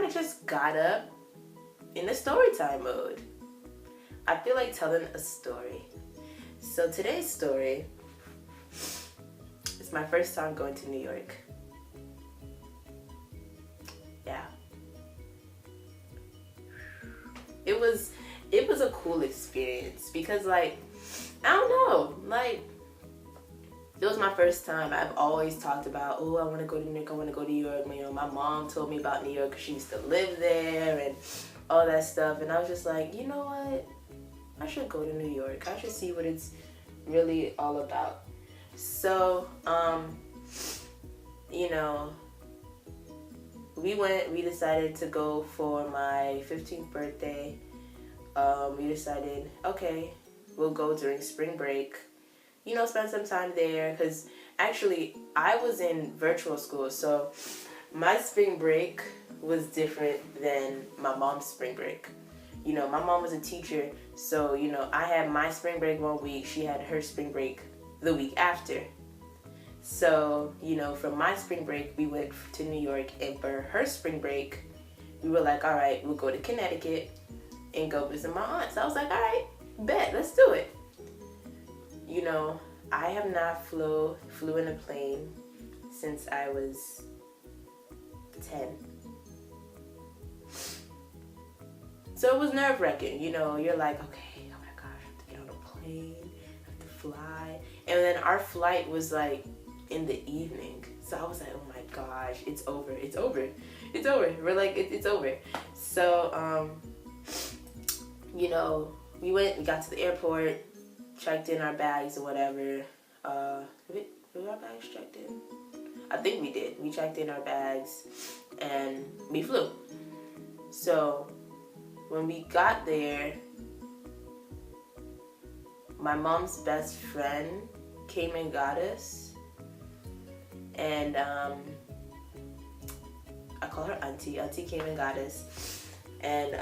kind of just got up in a story time mode. I feel like telling a story. So today's story is my first time going to New York. Yeah. It was a cool experience because, like, I don't know, like, it was my first time. I've always talked about, oh, I want to go to New York, I want to go to New York. You know, my mom told me about New York because she used to live there and all that stuff. And I was just like, you know what? I should go to New York. I should see what it's really all about. So, you know, we decided to go for my 15th birthday. We decided, okay, we'll go during spring break. You know, spend some time there, because actually I was in virtual school, so my spring break was different than my mom's spring break. You know, my mom was a teacher, so, you know, I had my spring break 1 week, she had her spring break the week after. So, you know, from my spring break, we went to New York, and for her spring break, we were like, all right, we'll go to Connecticut and go visit my aunt. So I was like, all right, bet, let's do it. You know, I have not flew in a plane since I was 10. So it was nerve-wracking. You know, you're like, okay, oh my gosh, I have to get on a plane, I have to fly. And then our flight was like in the evening. So I was like, oh my gosh, it's over. We're like, it's over. So, you know, we got to the airport, checked in our bags or whatever. Were our bags checked in? I think we did. We checked in our bags and we flew. So when we got there, my mom's best friend came and got us. And I call her Auntie. Auntie came and got us. And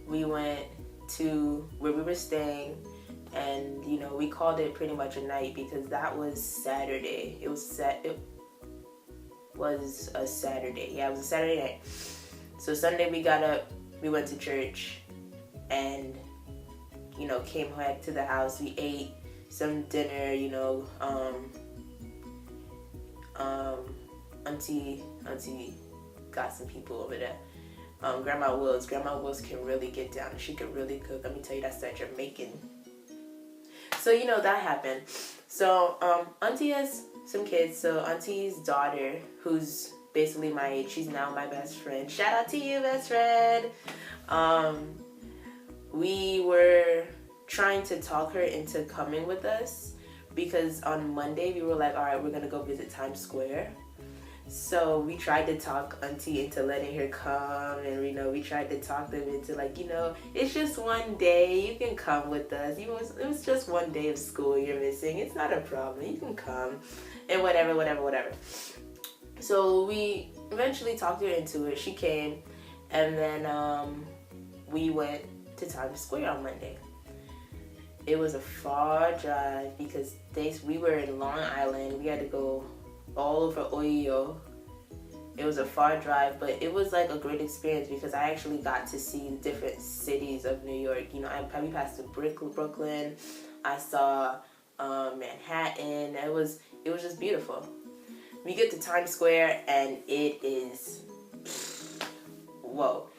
we went to where we were staying, and you know, we called it pretty much a night because that was Saturday. It was a Saturday. Yeah, it was a Saturday night. So Sunday we got up, we went to church, and you know, came back to the house. We ate some dinner. You know, Auntie got some people over there. Grandma Wills can really get down. She can really cook. Let me tell you, that's that Jamaican. So, you know, that happened. So, Auntie has some kids. So, Auntie's daughter, who's basically my age, she's now my best friend. Shout out to you, best friend. We were trying to talk her into coming with us because on Monday we were like, all right, we're going to go visit Times Square. So we tried to talk Auntie into letting her come, and you know, we tried to talk them into like, you know, it's just one day, you can come with us. It was just one day of school you're missing. It's not a problem. You can come, and whatever. So we eventually talked her into it. She came, and then we went to Times Square on Monday. It was a far drive because we were in Long Island. We had to go all over Ohio. It was a far drive, but it was like a great experience because I actually got to see different cities of New York. You know, I probably passed to Brooklyn. I saw Manhattan. It was just beautiful. We get to Times Square and it is, whoa.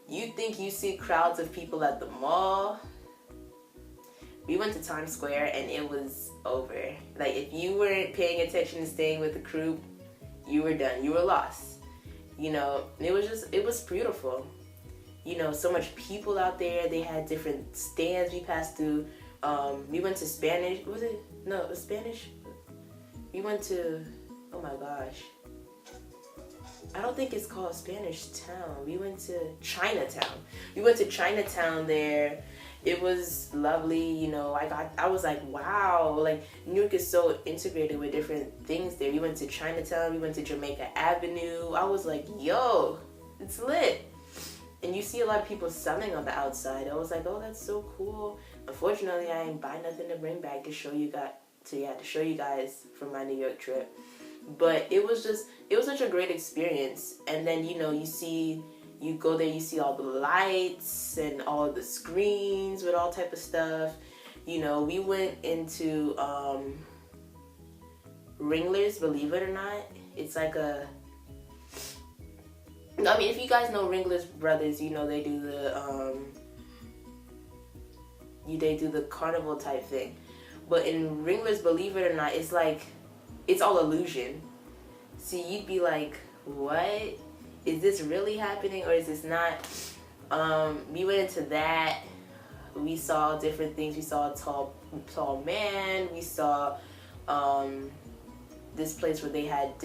You think you see crowds of people at the mall? We went to Times Square and it was over. Like, if you weren't paying attention and staying with the crew, you were done. You were lost. You know, it was beautiful. You know, so much people out there. They had different stands we passed through. We went to Spanish. Was it? No, it was Spanish. We went to, oh my gosh. I don't think it's called Spanish Town. We went to Chinatown. We went to Chinatown there. It was lovely, you know. I was like, wow, like New York is so integrated with different things there. We went to Chinatown, we went to Jamaica Avenue. I was like, yo, it's lit. And you see a lot of people selling on the outside. I was like, oh, that's so cool. Unfortunately, I ain't buy nothing to bring back to show you guys from my New York trip. But it was such a great experience. And then, you go there, you see all the lights and all the screens with all type of stuff. We went into Ringler's, believe it or not. It's like if you guys know Ringler's Brothers, they do the carnival type thing. But in Ringler's, believe it or not, it's like, it's all illusion. So you'd be like, what? Is this really happening or is this not? We went into that. We saw different things. We saw a tall man. We saw this place where they had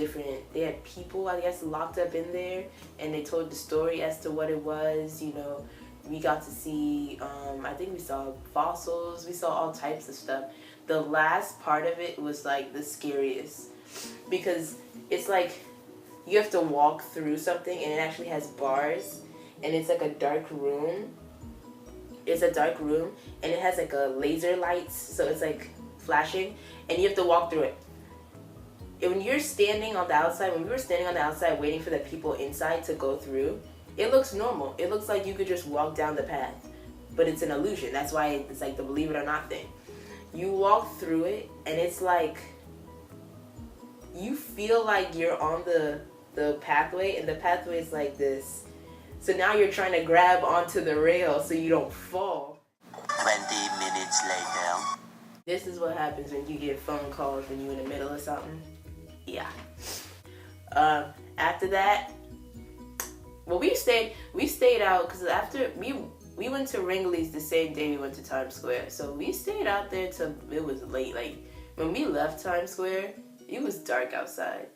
people, I guess, locked up in there, and they told the story as to what it was. We got to see, I think we saw fossils. We saw all types of stuff. The last part of it was like the scariest, because it's like you have to walk through something, and it actually has bars, and it's like a dark room. It's a dark room, and it has like a laser lights, so it's like flashing, and you have to walk through it. And when we were standing on the outside waiting for the people inside to go through, it looks normal. It looks like you could just walk down the path, but it's an illusion. That's why it's like the believe it or not thing. You walk through it, and it's like you feel like you're on the pathway, and the pathway is like this. So now you're trying to grab onto the rail so you don't fall. 20 minutes later. This is what happens when you get phone calls when you're in the middle of something. Yeah. After that, well, we stayed out because after we went to Ringley's the same day we went to Times Square. So we stayed out there till it was late. Like when we left Times Square, it was dark outside.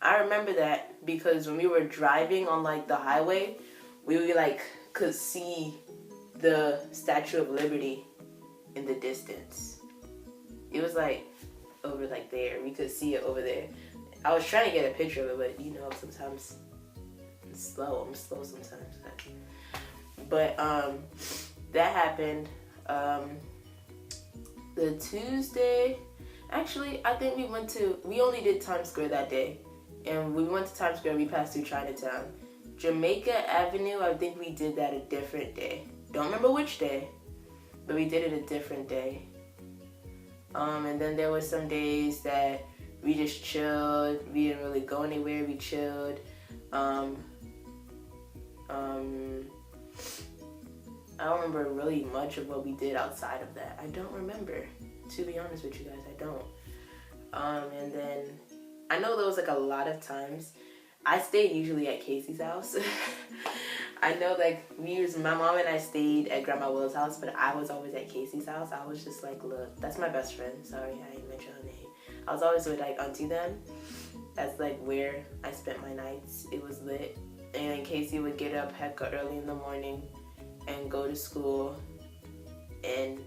I remember that because when we were driving on like the highway, we could see the Statue of Liberty in the distance. It was like over like there. We could see it over there. I was trying to get a picture of it, but sometimes I'm slow sometimes. But that happened. The Tuesday, actually, I think we only did Times Square that day. And we went to Times Square, we passed through Chinatown. Jamaica Avenue, I think we did that a different day. Don't remember which day, but we did it a different day. And then there were some days that we just chilled. We didn't really go anywhere. We chilled. I don't remember really much of what we did outside of that. I don't remember, to be honest with you guys. I don't. And then I know there was like a lot of times I stayed usually at Casey's house. I know my mom and I stayed at Grandma Will's house, but I was always at Casey's house. I was just like, look, that's my best friend. Sorry, I didn't mention her name. I was always with like auntie them. That's like where I spent my nights. It was lit. And Casey would get up hecka early in the morning and go to school. And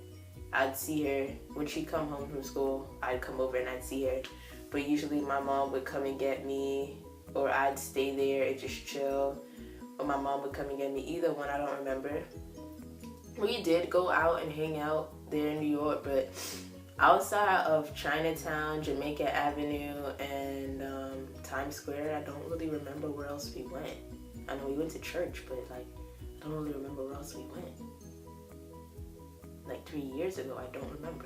I'd see her when she'd come home from school. I'd come over and I'd see her. But usually my mom would come and get me, or I'd stay there and just chill, or my mom would come and get me. Either one, I don't remember. We did go out and hang out there in New York, but outside of Chinatown, Jamaica Avenue, and Times Square, I don't really remember where else we went. I know we went to church, but I don't really remember where else we went. 3 years ago, I don't remember.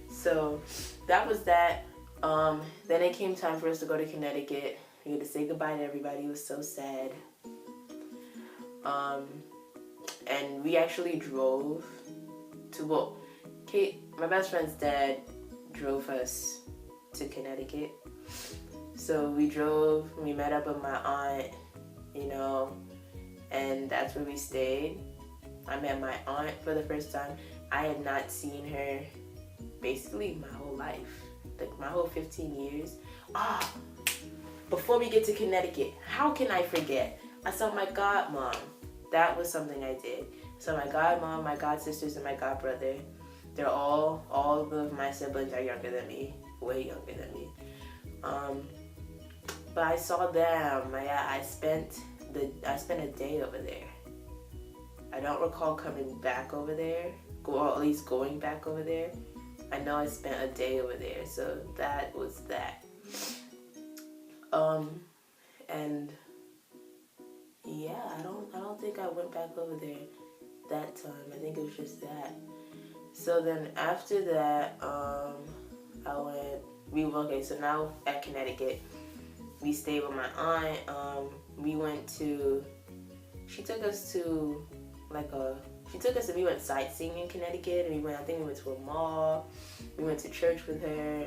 So that was that. Then it came time for us to go to Connecticut. We had to say goodbye to everybody. It was so sad. And we actually drove to, Kate, my best friend's dad drove us to Connecticut. So we drove, we met up with my aunt, and that's where we stayed. I met my aunt for the first time. I had not seen her basically my whole life, my whole 15 years. Before we get to Connecticut, how can I forget? I saw my godmom. That was something I did. So my godmom, my godsisters, and my godbrother, they're all of my siblings are younger than me, way younger than me. But I saw them. I spent a day over there. I don't recall coming back over there, or at least going back over there. I know I spent a day over there, so that was that. And yeah, I don't think I went back over there that time. I think it was just that. So then after that, so now at Connecticut, we stayed with my aunt. We went sightseeing in Connecticut, and we went to a mall. We went to church with her.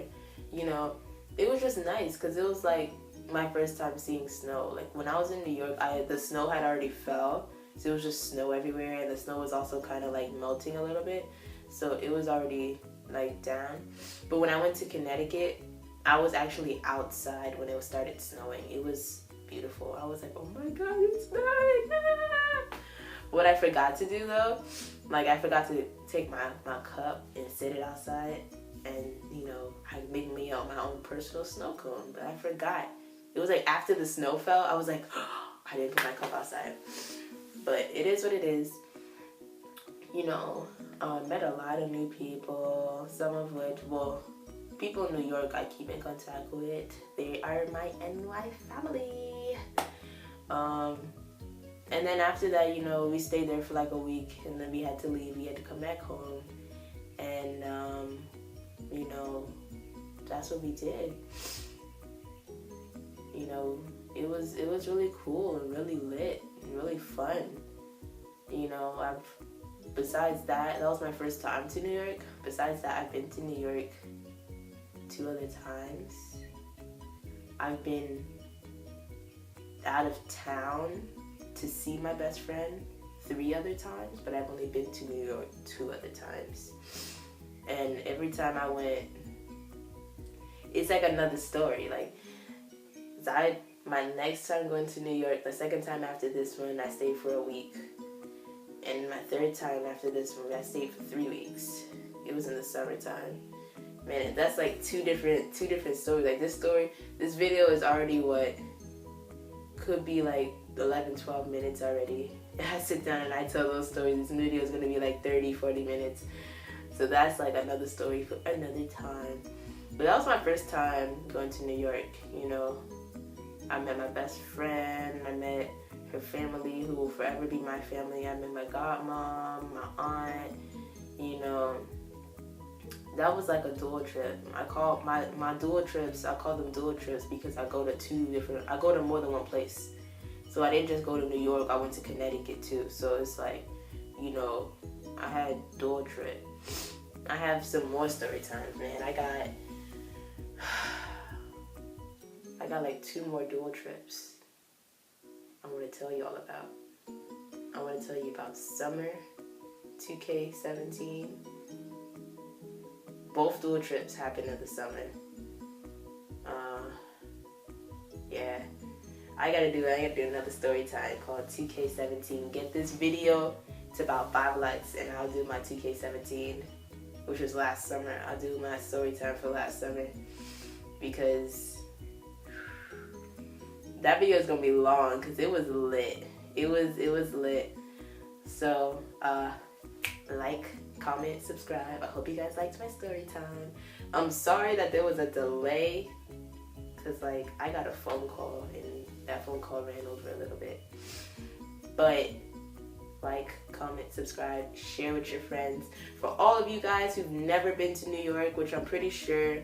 You know, it was just nice because it was like my first time seeing snow. Like when I was in New York, the snow had already fell, so it was just snow everywhere, and the snow was also kind of like melting a little bit, so it was already like down. But when I went to Connecticut, I was actually outside when it started snowing. It was beautiful. I was like, oh my god, it's snowing! Ah! What I forgot to do though, like I forgot to take my cup and sit it outside, and I make me out my own personal snow cone, but I forgot. It was like after the snow fell, I was like, oh, I didn't put my cup outside. But it is what it is. Met a lot of new people, some of which, people in New York I keep in contact with. They are my NY family. And then after that, we stayed there for like a week, and then we had to leave. We had to come back home. And, that's what we did. It was really cool and really lit and really fun. Besides that was my first time to New York. Besides that, I've been to New York 2 other times. I've been out of town to see my best friend 3 other times, but I've only been to New York 2 other times. And every time I went, it's like another story. Like, my next time going to New York, the second time after this one, I stayed for a week. And my 3rd time after this one, I stayed for 3 weeks. It was in the summertime. Man, that's like two different stories. Like this video is already what could be like 11, 12 minutes already. I sit down and I tell those stories. This video is gonna be like 30, 40 minutes. So that's like another story for another time. But that was my first time going to New York. I met my best friend. I met her family, who will forever be my family. I met my godmom, my aunt. That was like a dual trip. I call my dual trips, I call them dual trips because I go to more than one place. So I didn't just go to New York, I went to Connecticut too. So it's like, I had dual trip. I have some more story times, man. I got like 2 more dual trips I want to tell you all about. I want to tell you about summer 2K17. Both dual trips happened in the summer. Yeah. I gotta do another story time called 2K17. Get this video to about 5 likes and I'll do my 2K17, which was last summer. I'll do my story time for last summer because that video is gonna be long because it was lit. It was lit. So like, comment, subscribe. I hope you guys liked my story time. I'm sorry that there was a delay because I got a phone call and that phone call ran over a little bit. But like, comment, subscribe, share with your friends. For all of you guys who've never been to New York, which I'm pretty sure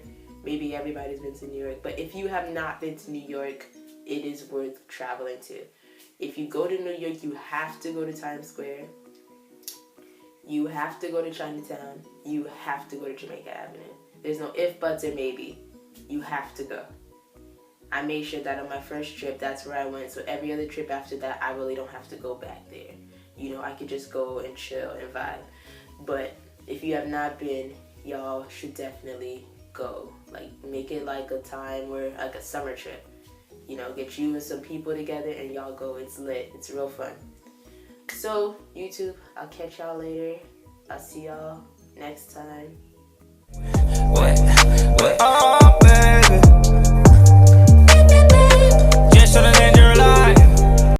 maybe everybody's been to New York, but if you have not been to New York, it is worth traveling to. If you go to New York, you have to go to Times Square. You have to go to Chinatown. You have to go to Jamaica Avenue. There's no if, buts, or maybe. You have to go. I made sure that on my first trip, that's where I went. So every other trip after that, I really don't have to go back there. I could just go and chill and vibe. But if you have not been, y'all should definitely go. Make it like a time where, like a summer trip. Get you and some people together and y'all go. It's lit. It's real fun. So, YouTube, I'll catch y'all later. I'll see y'all next time. What?